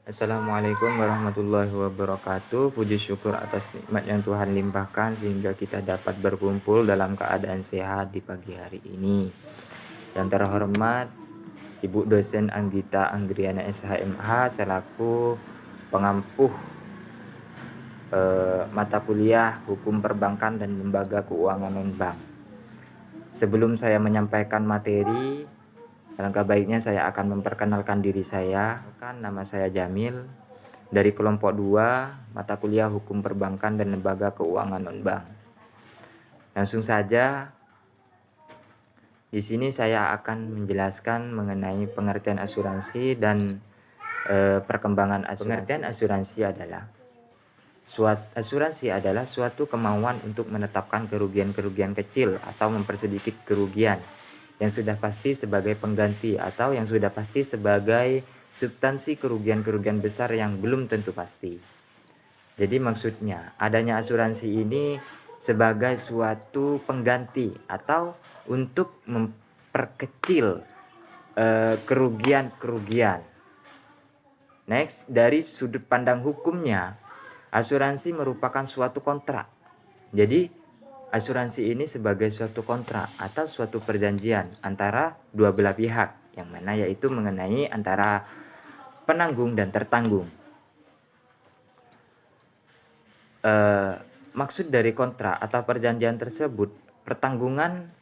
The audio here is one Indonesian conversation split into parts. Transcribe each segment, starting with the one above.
Assalamualaikum warahmatullahi wabarakatuh. Puji syukur atas nikmat yang Tuhan limpahkan sehingga kita dapat berkumpul dalam keadaan sehat di pagi hari ini. Yang terhormat Ibu dosen Anggita Anggriana SHMH selaku pengampuh mata kuliah Hukum Perbankan dan Lembaga Keuangan Non-Bank. Sebelum saya menyampaikan materi, alangkah baiknya saya akan memperkenalkan diri saya. Nama saya Jamil dari kelompok 2 mata kuliah Hukum Perbankan dan Lembaga Keuangan Non-Bank. Langsung saja, di sini saya akan menjelaskan mengenai pengertian asuransi dan perkembangan asuransi. Pengertian asuransi adalah suatu kemauan untuk menetapkan kerugian-kerugian kecil atau mempersedikit kerugian yang sudah pasti sebagai pengganti atau yang sudah pasti sebagai substansi kerugian-kerugian besar yang belum tentu pasti. Jadi maksudnya adanya asuransi ini sebagai suatu pengganti atau untuk memperkecil kerugian-kerugian. Next, dari sudut pandang hukumnya, asuransi merupakan suatu kontrak. Jadi asuransi ini sebagai suatu kontrak atau suatu perjanjian antara dua belah pihak, yang mana yaitu mengenai antara penanggung dan tertanggung. Maksud dari kontrak atau perjanjian tersebut, pertanggungan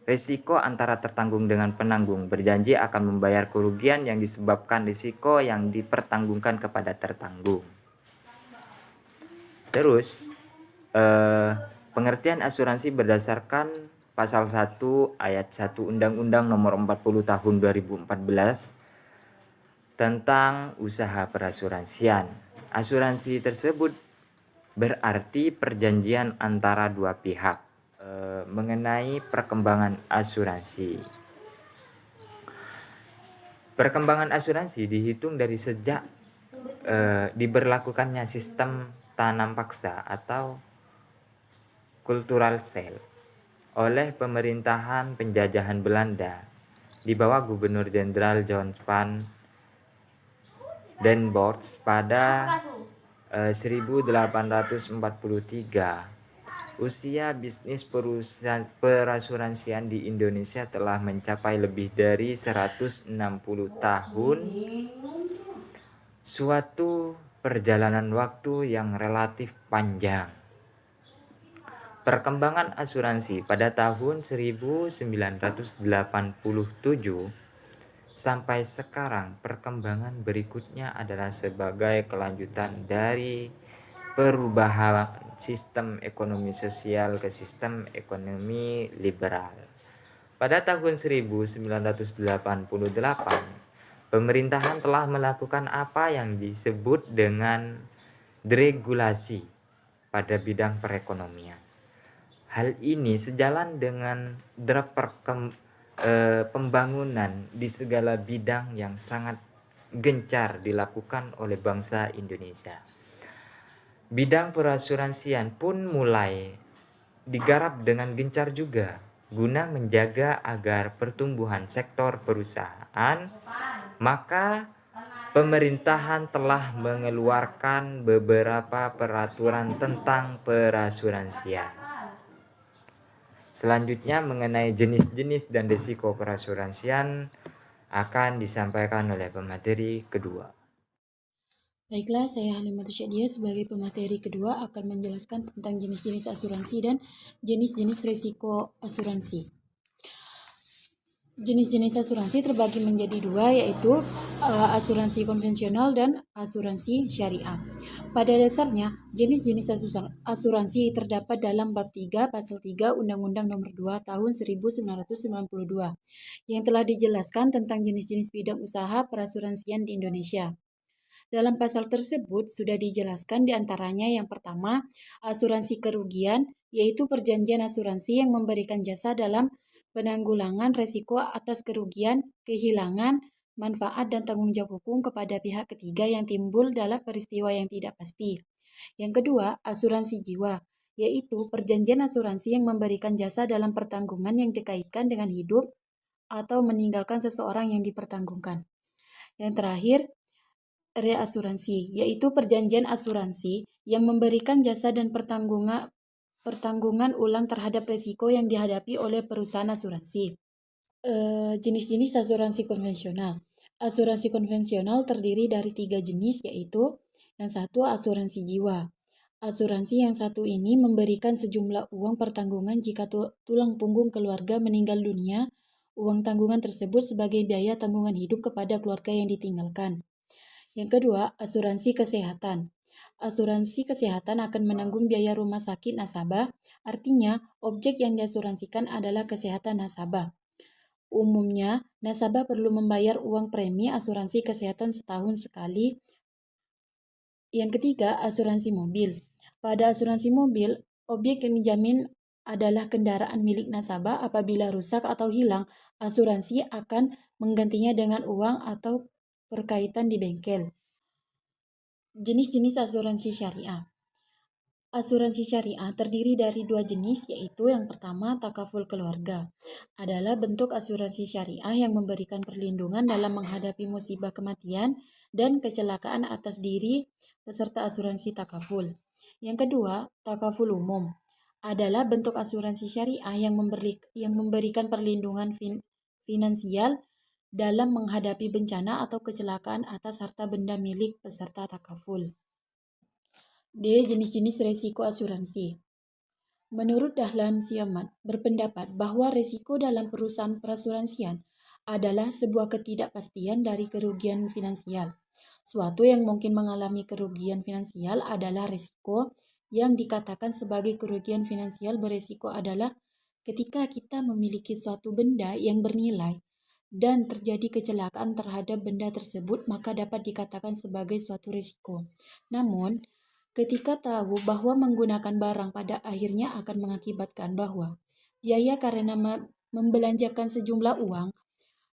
risiko antara tertanggung dengan penanggung berjanji akan membayar kerugian yang disebabkan risiko yang dipertanggungkan kepada tertanggung. Terus, pengertian asuransi berdasarkan pasal 1 ayat 1 Undang-Undang Nomor 40 Tahun 2014 tentang usaha perasuransian. Asuransi tersebut berarti perjanjian antara dua pihak mengenai perkembangan asuransi. Perkembangan asuransi dihitung dari sejak diberlakukannya sistem tanam paksa atau cultural sale oleh pemerintahan penjajahan Belanda di bawah Gubernur Jenderal John van den Bosch pada 1843. Usia bisnis perasuransian di Indonesia telah mencapai lebih dari 160 tahun. Suatu perjalanan waktu yang relatif panjang. Perkembangan asuransi pada tahun 1987 sampai sekarang, perkembangan berikutnya adalah sebagai kelanjutan dari perubahan sistem ekonomi sosial ke sistem ekonomi liberal. Pada tahun 1988, pemerintahan telah melakukan apa yang disebut dengan deregulasi pada bidang perekonomian. Hal ini sejalan dengan pembangunan di segala bidang yang sangat gencar dilakukan oleh bangsa Indonesia. Bidang perasuransian pun mulai digarap dengan gencar juga guna menjaga agar pertumbuhan sektor perusahaan. Maka pemerintahan telah mengeluarkan beberapa peraturan tentang perasuransian. Selanjutnya mengenai jenis-jenis dan risiko perasuransian akan disampaikan oleh pemateri kedua. Baiklah, saya Halimatus Syadia sebagai pemateri kedua akan menjelaskan tentang jenis-jenis asuransi dan jenis-jenis risiko asuransi. Jenis-jenis asuransi terbagi menjadi dua, yaitu asuransi konvensional dan asuransi syariah. Pada dasarnya, jenis-jenis asuransi terdapat dalam bab 3 pasal 3 Undang-Undang Nomor 2 Tahun 1992 yang telah dijelaskan tentang jenis-jenis bidang usaha perasuransian di Indonesia. Dalam pasal tersebut sudah dijelaskan diantaranya yang pertama, asuransi kerugian, yaitu perjanjian asuransi yang memberikan jasa dalam penanggulangan resiko atas kerugian, kehilangan, manfaat dan tanggung jawab hukum kepada pihak ketiga yang timbul dalam peristiwa yang tidak pasti. Yang kedua, asuransi jiwa, yaitu perjanjian asuransi yang memberikan jasa dalam pertanggungan yang dikaitkan dengan hidup atau meninggalkan seseorang yang dipertanggungkan. Yang terakhir, reasuransi, yaitu perjanjian asuransi yang memberikan jasa dan pertanggungan ulang terhadap risiko yang dihadapi oleh perusahaan asuransi. Jenis-jenis asuransi konvensional. Asuransi konvensional terdiri dari 3 jenis, yaitu yang satu asuransi jiwa. Asuransi yang satu ini memberikan sejumlah uang pertanggungan jika tulang punggung keluarga meninggal dunia. Uang tanggungan tersebut sebagai biaya tanggungan hidup kepada keluarga yang ditinggalkan. Yang kedua, asuransi kesehatan. Asuransi kesehatan akan menanggung biaya rumah sakit nasabah, artinya objek yang diasuransikan adalah kesehatan nasabah. Umumnya, nasabah perlu membayar uang premi asuransi kesehatan setahun sekali. Yang ketiga, asuransi mobil. Pada asuransi mobil, objek yang dijamin adalah kendaraan milik nasabah. Apabila rusak atau hilang, asuransi akan menggantinya dengan uang atau perkaitan di bengkel. Jenis-jenis asuransi syariah. Asuransi syariah terdiri dari 2 jenis, yaitu yang pertama takaful keluarga. Adalah bentuk asuransi syariah yang memberikan perlindungan dalam menghadapi musibah kematian dan kecelakaan atas diri peserta asuransi takaful. Yang kedua, takaful umum. Adalah bentuk asuransi syariah yang memberikan perlindungan finansial dalam menghadapi bencana atau kecelakaan atas harta benda milik peserta takaful. D. Jenis-jenis resiko asuransi. Menurut Dahlan Siamat berpendapat bahwa resiko dalam perusahaan perasuransian adalah sebuah ketidakpastian dari kerugian finansial. Suatu yang mungkin mengalami kerugian finansial adalah resiko. Yang dikatakan sebagai kerugian finansial beresiko adalah ketika kita memiliki suatu benda yang bernilai dan terjadi kecelakaan terhadap benda tersebut, maka dapat dikatakan sebagai suatu risiko. Namun, ketika tahu bahwa menggunakan barang pada akhirnya akan mengakibatkan bahwa biaya karena membelanjakan sejumlah uang,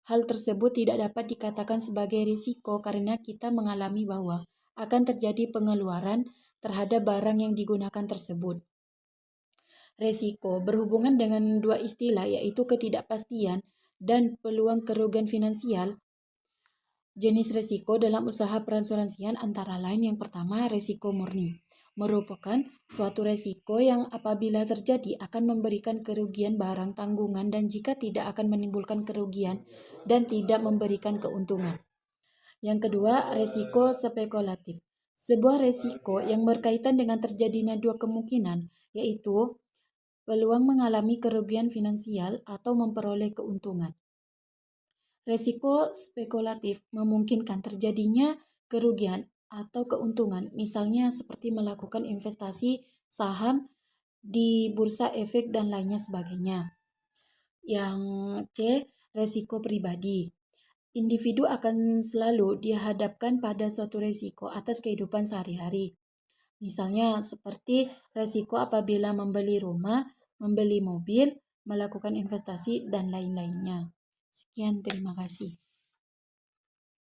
hal tersebut tidak dapat dikatakan sebagai risiko karena kita mengalami bahwa akan terjadi pengeluaran terhadap barang yang digunakan tersebut. Resiko berhubungan dengan 2 istilah, yaitu ketidakpastian dan peluang kerugian finansial. Jenis resiko dalam usaha perasuransian antara lain yang pertama, resiko murni. Merupakan suatu resiko yang apabila terjadi akan memberikan kerugian barang tanggungan dan jika tidak akan menimbulkan kerugian dan tidak memberikan keuntungan. Yang kedua, resiko spekulatif. Sebuah resiko yang berkaitan dengan terjadinya 2 kemungkinan, yaitu peluang mengalami kerugian finansial atau memperoleh keuntungan. Resiko spekulatif memungkinkan terjadinya kerugian atau keuntungan, misalnya seperti melakukan investasi saham di bursa efek dan lainnya sebagainya. Yang C, resiko pribadi. Individu akan selalu dihadapkan pada suatu resiko atas kehidupan sehari-hari. Misalnya seperti resiko apabila membeli rumah, membeli mobil, melakukan investasi, dan lain-lainnya. Sekian, terima kasih.